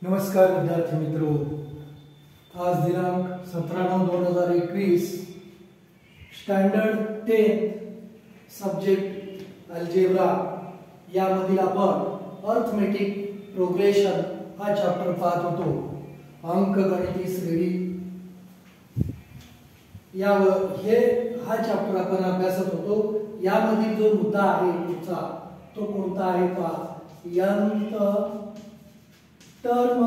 नमस्कार विद्यार्थी मित्रों, आज दिनांक 17/9/2021 स्टँडर्ड 10 सब्जेक्ट अल्जेब्रा यामधील आपण अर्थमेटिक प्रोग्रेशन हा चॅप्टर पाहत होतो. अंकगणिती श्रेणी हा चॅप्टर आपण अभ्यासत होतो. यामधील जो मुद्दा आहे पुढचा तो कोणता आहे पहा. nth term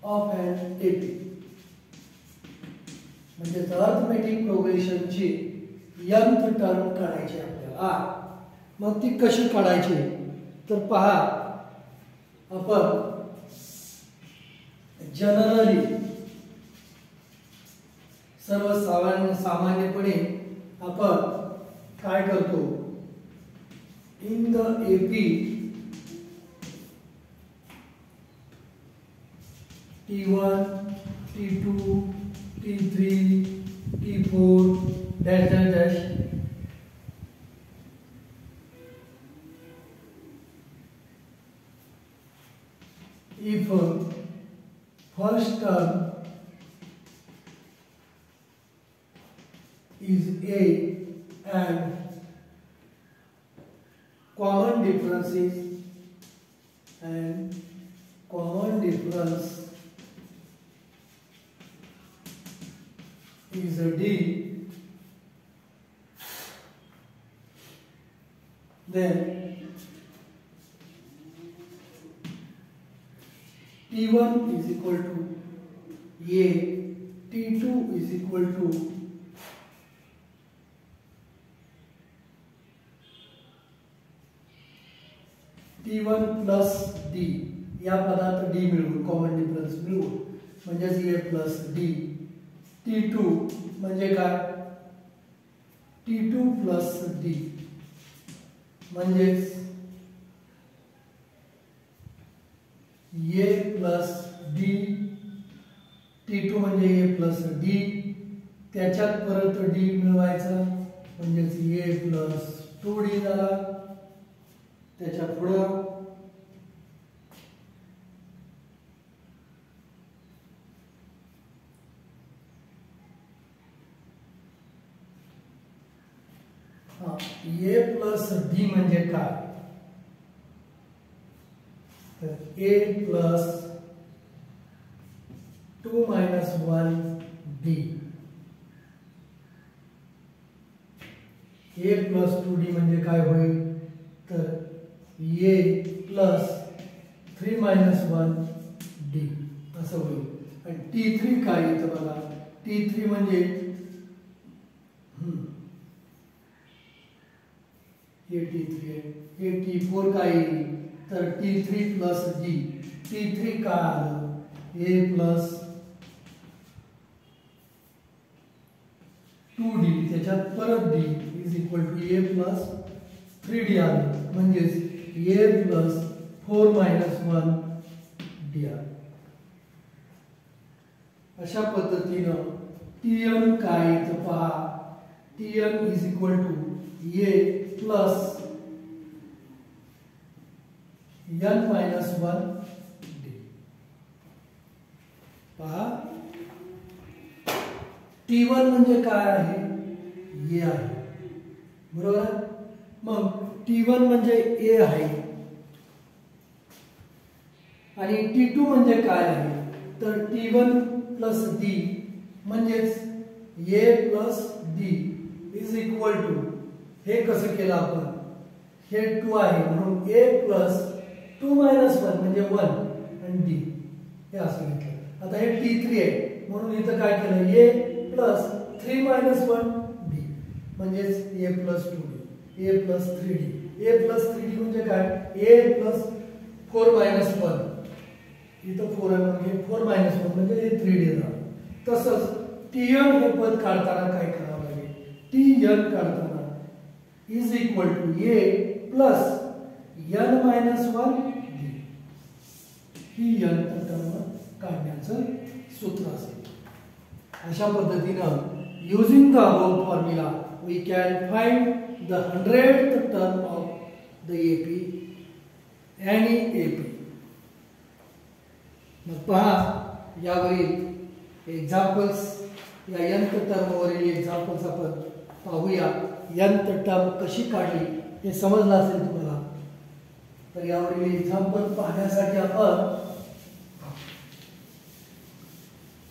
of an AP म्हणजे अर्थमेटिक प्रोग्रेशनची nth टर्म काढायची आपल्याला. मग ती कशी काढायची तर पहा, आपण जनरली सामान्यपणे आपण काय करतो, in the AP T1, T2, T3, T4 dash dash dash if first term is A and common difference is a D, then T1 is equal to A, T2 is equal to T1 plus D. या पदात D मिळवून common difference मिळवून म्हणजेच A plus D. T2 म्हणजे काय, T2 plus D म्हणजेच A plus D. T2 म्हणजे A plus D, त्याच्यात परत D मिळवायचा म्हणजेच A plus 2D झाला. त्याच्या पुढे A plus D म्हणजे काय, तर A plus 2 minus 1 D. A plus 2D म्हणजे काय होईल, तर A plus 3 minus 1 D असं होईल. आणि T3 काय येतं बघा, T3 म्हणजे हे T3 आहे. हे T4 काय येईल, तर T3 plus D. T3 काय आलं, A plus 2D त्याच्यात परत D is equal to A plus 3D आलं म्हणजेच A plus 4 minus 1 D आलं. अशा पद्धतीनं Tn काय तर पहा, Tn is equal to A plus n minus 1 D. पहा, T1 म्हणजे काय आहे, A आहे बरोबर. मग T1 म्हणजे A आहे आणि T2 म्हणजे काय आहे, तर T1 plus D म्हणजेच A plus D is equal to, हे कसं केलं आपण, हे 2 आहे म्हणून A plus 2 minus 1 म्हणजे 1 आणि D हे असं घेतलं. आता हे T3 आहे म्हणून इथं काय केलं, A plus 3 minus 1 D म्हणजेच A plus 2D, A plus 3D. A plus 3D म्हणजे काय, A plus 4 minus 1 इथं 4 आहे म्हणजे 4 minus 1 म्हणजे हे 3D झालं. तसंच Tn हे पद काढताना काय करावं लागेल, Tn काढताना is equal to A plus n minus 1 D. He n term काढण्याचं सूत्र असेल. अशा पद्धतीनं using the above formula we can find the 100th term of the AP, any AP. मग पहा यावरील एक्झाम्पल्स, या nth टर्मवरील एक्झाम्पल्स आपण पाहूया. nth टर्म कशी काढली हे समजलं असेल तुम्हाला. तर यावरील एक्झाम्पल पाहण्यासाठी आपण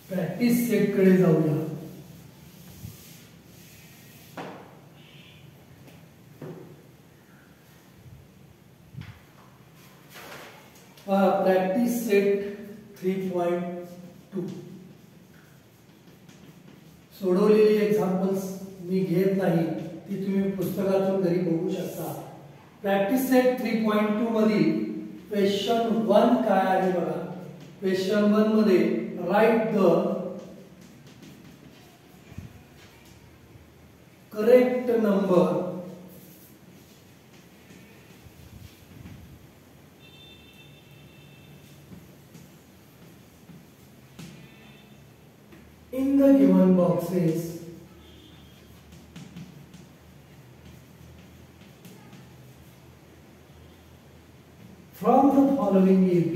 प्रॅक्टिस सेटकडे जाऊया. प्रॅक्टिस सेट 3.2 सोडवलेली एक्झाम्पल्स मी घेत नाही, ती तुम्ही पुस्तकातून घरी बघू शकता. प्रॅक्टिस सेट 3.2 मधील क्वेश्चन 1 काय आहे बघा. क्वेश्चन 1 मध्ये write the correct number in the given boxes from the following AP.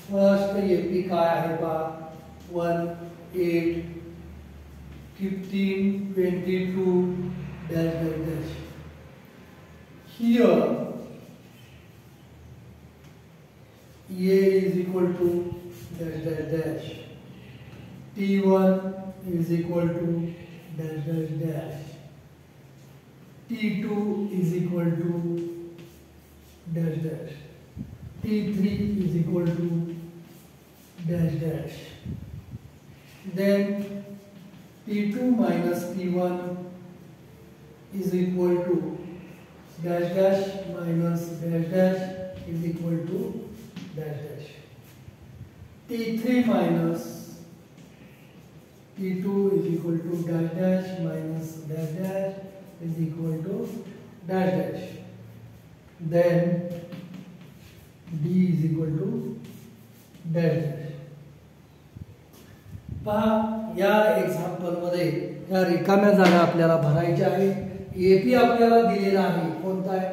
First AP काय आहे पहा. 1, 8, 15, 22 dash dash dash. Here A is equal to dash dash dash. T1 is equal to dash dash dash. T2 is equal to dash dash. T3 is equal to dash dash. Then T2 minus T1 is equal to dash dash minus dash dash is equal to dash dash. T3 minus T2 is equal to dash dash minus dash dash is equal to dash dash. Then D is equal to dash dash. पहा या example मध्ये या रिकाम्या जागा आपल्याला भरायच्या आहे. AP आपल्याला दिलेला आहे कोणता आहे.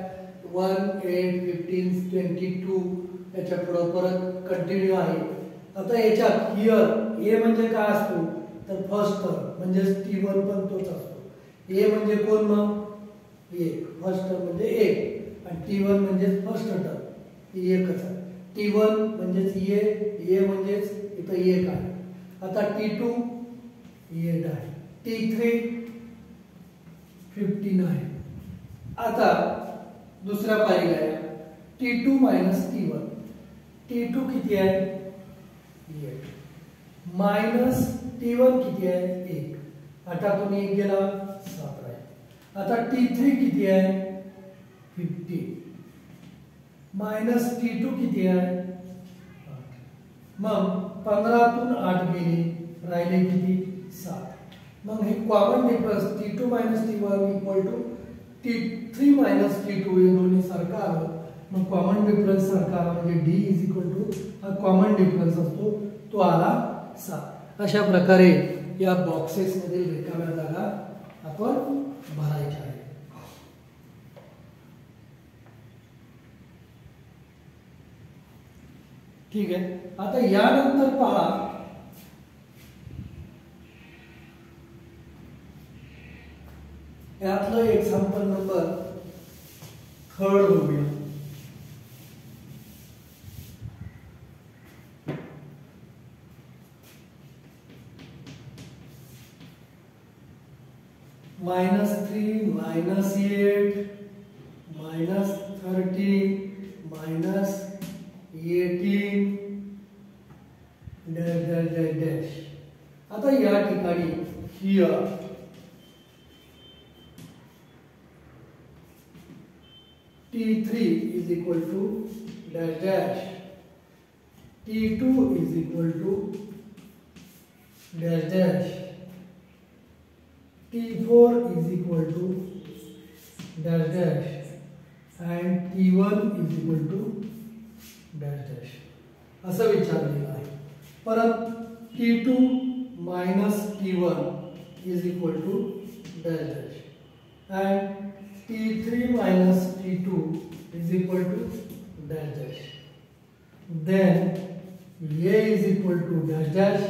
1, 8, 15, 22 याच्या पुढे परत कंटिन्यू आहे. आता याच्यात हियर ए म्हणजे काय असतो तर फर्स्ट टर्म म्हणजे T1 पण तोच असतो. ए म्हणजे कोण मग 1, फर्स्ट टर्म म्हणजे 1 आणि T1 म्हणजे फर्स्ट टर्म ही एकच आहे. T1 म्हणजेच ए म्हणजेच इथं 1 आहे. आता T2 8 आहे. T3 15 आहे. आता दुसऱ्या पायरीला आहे T2 मायनस T1. T2 किती आहे 8 मायनस T1 किती आहे 1. 8 तून 1 गेला 7 आहे. आता T3 किती आहे 15 मायनस T2 किती आहे 8. मग 15 तून 8 गेले राहिले किती 7. मग हे common difference T2 minus T1 equal to T3 minus T2 हे दोन्ही सारखं आलं. मग कॉमन डिफरन्स सारखा आला म्हणजे D इज इक्वल टू हा कॉमन डिफरन्स असतो तो आला 7. अशा प्रकारे या बॉक्सेस मधील रिकाम्या जागा आपण भरायच्या आहेत. ठीक आहे. आता यानंतर पहा यातलं एक्झाम्पल नंबर 3 बघूया. -3 -8 -13 -18 डॅश डॅश डॅश डॅश. आता या ठिकाणी here T3 is equal to dash dash. T2 is equal to dash dash. T4 is equal to dash dash and T1 is equal to dash dash. असं विचारलेलं आहे. परत T2 minus T1 is equal to dash dash, and T3 minus T2 is equal to dash dash. Then A is equal to dash dash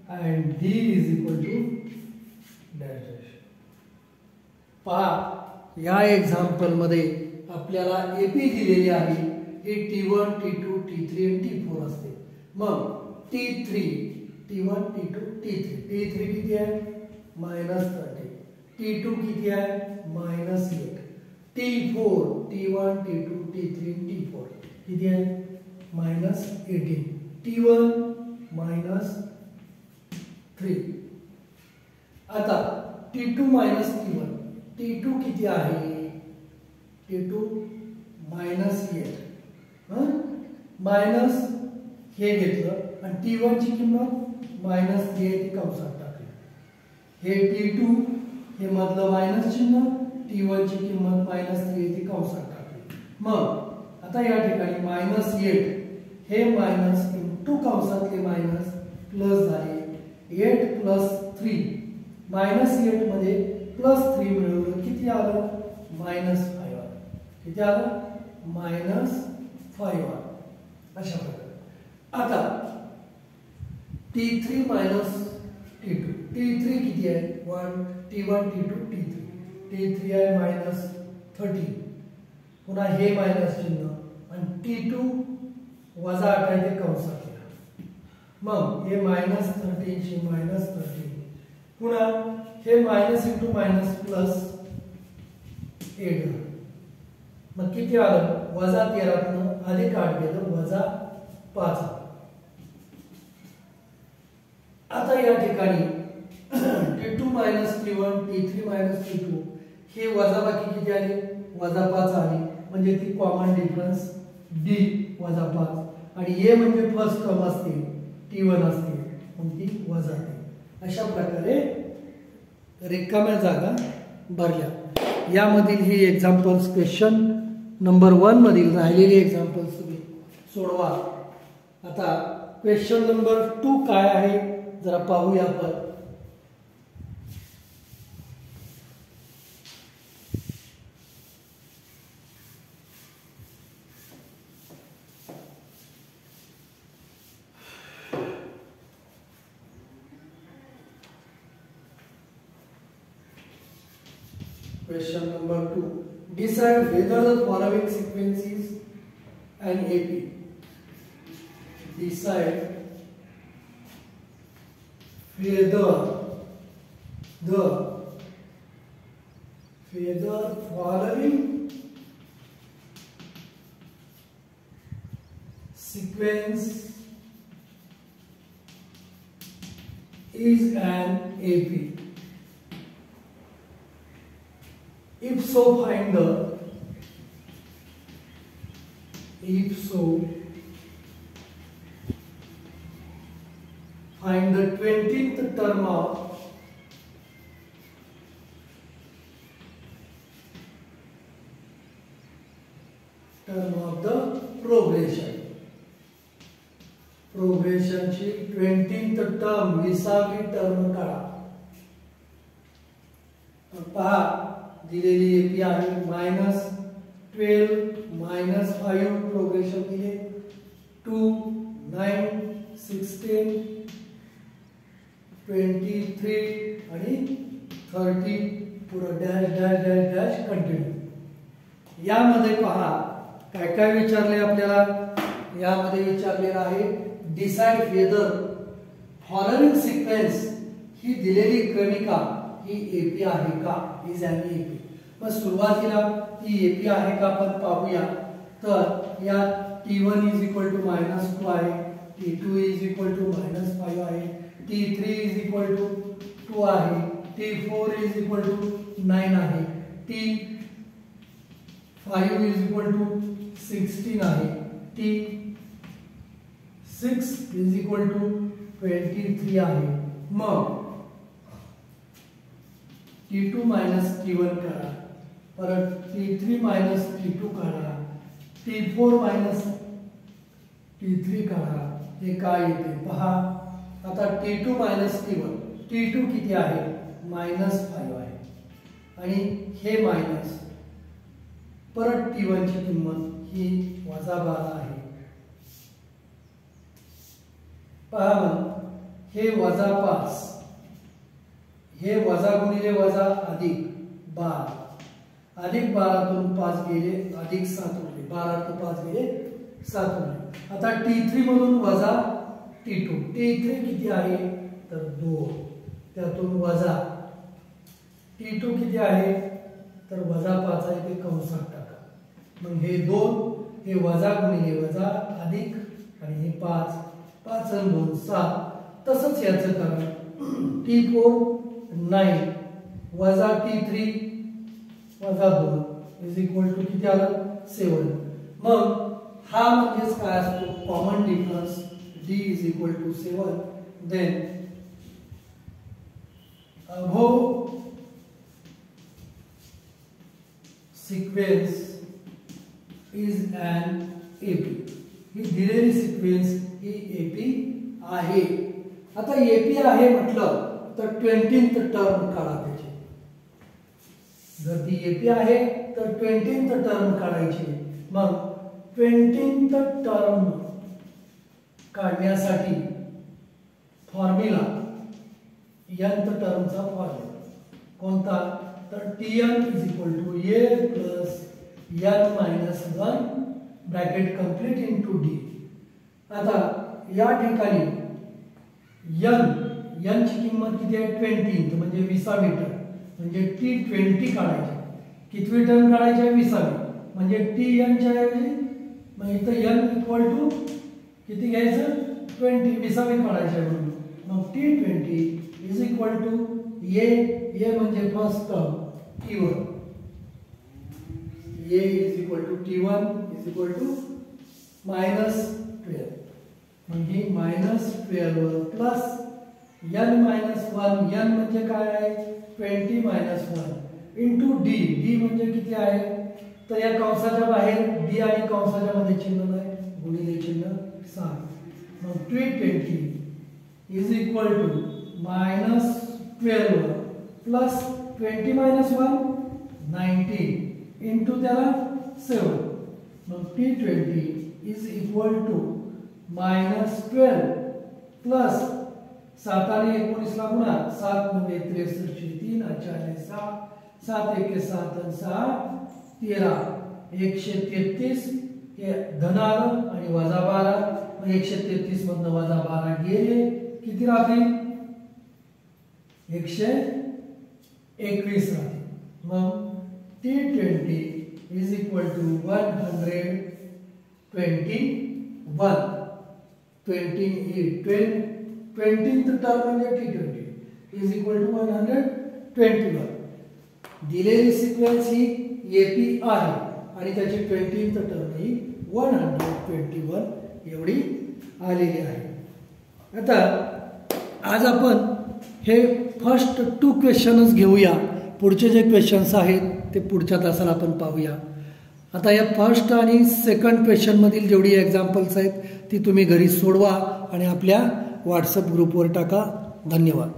and D is equal to dash dash. पहा या example मध्ये आपल्याला AP दिलेली आहे. हे T1, T2, T3 आणि T4 असते. मग T3, T1, T2, T3. T3 किती आहे? -30. T2 किती आहे? -8. T4, T1, T2, T3 आणि T4 किती आहे? -18. T1 -3. आता T2 minus T1. T2 किती आहे? T2 -8. मायनस हे घेतलं आणि T1 ची किंमत -3 ती कंसात टाकली. हे T2 हे मधलं मायनस चिन्ह, T1 ची किंमत -3 ती कंसात टाकली. मग आता या ठिकाणी -8 हे मायनस इंटू कंसातले मायनस प्लस झाले. 8 + 3 -8 मध्ये +3 मिळवलं किती आलं? -5 आलं. किती आलं? -5 आलं. अशा प्रकारे आता T3 minus T2. T3 किती आहे? 1. T1, T2, T3. T3 आहे -13. पुन्हा हे मायनस चिन्ह आणि T2 वजा 8 आहे ते कंसात घ्या. मग हे -13 शी -13. पुन्हा हे मायनस इंटू मायनस प्लस 8. मग किती आलं? -13 अधिक 8 गेलं -5. आता या ठिकाणी T2 minus T1, T3 minus T2 हे वजाबाकी किती आले? -5 आले. म्हणजे ती कॉमन डिफरन्स D -5 आणि A म्हणजे फर्स्ट टर्म असते T1 असते मग ती वजा आहे. अशा प्रकारे रिकाम्या जागा भरल्या. यामधील हे एक्झाम्पल्स क्वेश्चन नंबर 1 मधील राहिलेले एक्झाम्पल्स तुम्ही सोडवा. आता क्वेश्चन नंबर 2 काय आहे जरा पाहूया आपण. Question number 2. Decide whether the following sequence is an AP. Decide whether the following sequence is an AP. If so, find the find the 20th term of the progression. Progression ची 20th term 20वी term काढा. पहा दिलेली AP आहे -12 -5 progression दिले 2 9 16 23 आणि 30 पुढे dash dash dash dash continue. यामध्ये पहा काय काय विचारले आपल्याला. यामध्ये विचारलेलं आहे डिसाइड वेदर फॉलोइंग सिक्वेन्स ही दिलेली क्रमिका ही एपी आहे का? Is an AP. मग सुरुवातीला ती एपी आहे का आपण पाहूया. तर या T1 इज इक्वल टू -2 आहे, T2 इज इक्वल टू -5 आहे, T3 इज इक्वल टू 2 आहे, T4 इज इक्वल टू 9 आहे, T5 इज इक्वल टू 16 आहे, T6 इज इक्वल टू 23 आहे. मग T2 minus T1 करा, परत T3 minus T2 करा, T4 minus T3 करा. हे काय येते पहा. आता T2 minus T1. T2 किती आहे? -5 आहे. आणि हे मायनस, परत T1 ची किंमत ही -12 आहे. पहा मग, हे -5, हे वजा गुणिले वजा अधिक 12, अधिक 12तून 5 गेले, अधिक 7 उरले, 12तून 5 गेले 7 उरले. आता T3 मधून वजा T2, T3 किती आहे तर 2, त्यातून वजा T2 किती आहे तर -5 आहे, ते कंसात टाका. मग हे 2, हे वजा गुणिले वजा अधिक आणि हे 5, 5 आणि 2 7. तसंच याचं करा. T4 9 वजा T3 वजा 2 इज इक्वल टू किती आलं 7. मग हा म्हणजेच काय असतो common difference, D is equal to 7. Then above sequence is an AP. ही दिलेली सिक्वेन्स ही AP आहे. आता AP आहे म्हटलं तर 20th टर्म काढा त्याची. जर ती AP आहे तर 20th टर्म काढायची. मग 20th टर्म काढण्यासाठी फॉर्म्युला nth टर्मचा फॉर्म्युला कोणता तर Tn is equal to A plus n minus 1 bracket complete into D. आता या ठिकाणी n ची किंमत किती आहे 20th म्हणजे 20 मीटर, म्हणजे T20 काढायची. कितवी टर्म काढायची आहे 20वी, म्हणजे Tn च्या ऐवजी मग इथं n इक्वल टू किती घ्यायचं 20, 20वी काढायची आहे म्हणून. मग T20 is equal to A म्हणजे first term T1, A is equal to T1 is equal to -12. मग ही -12 प्लस n मायनस 1, n म्हणजे काय आहे 20 मायनस 1 इंटू D. D म्हणजे किती आहे तर या कंसाच्या बाहेर D आणि कंसाच्या मध्ये चिन्ह नाही, गुणिले चिन्ह 7. मग T20 is equal to -12 plus 20 minus 1 19 into त्याला 7. मग T20 is equal to -12 plus 7 आणि 19 ला गुणा, 7 × 63 3 4 6 7 1 7 आणि 6 13 133. हे धन आलं आणि वजा 12. मग 133 मधनं वजा 12 गेले, किती राहतील 121 राहतील. मग T20 is equal to 121 20th term म्हणजे T20 इज इक्वल टू 121. दिलेली सिक्वेन्स ही AP आहे आणि त्याची 20th टर्म ही 121 एवढी आलेली आहे. आता आज आपण हे फर्स्ट 2 क्वेश्चन्स घेऊया. पुढचे जे क्वेश्चन्स आहेत ते पुढच्या तासाला आपण पाहूया. आता या फर्स्ट आणि सेकंड क्वेश्चन मधील जेवढी एक्झाम्पल्स आहेत ती तुम्ही घरी सोडवा आणि आपल्या व्हॉट्सअप ग्रुपवर टाका. धन्यवाद.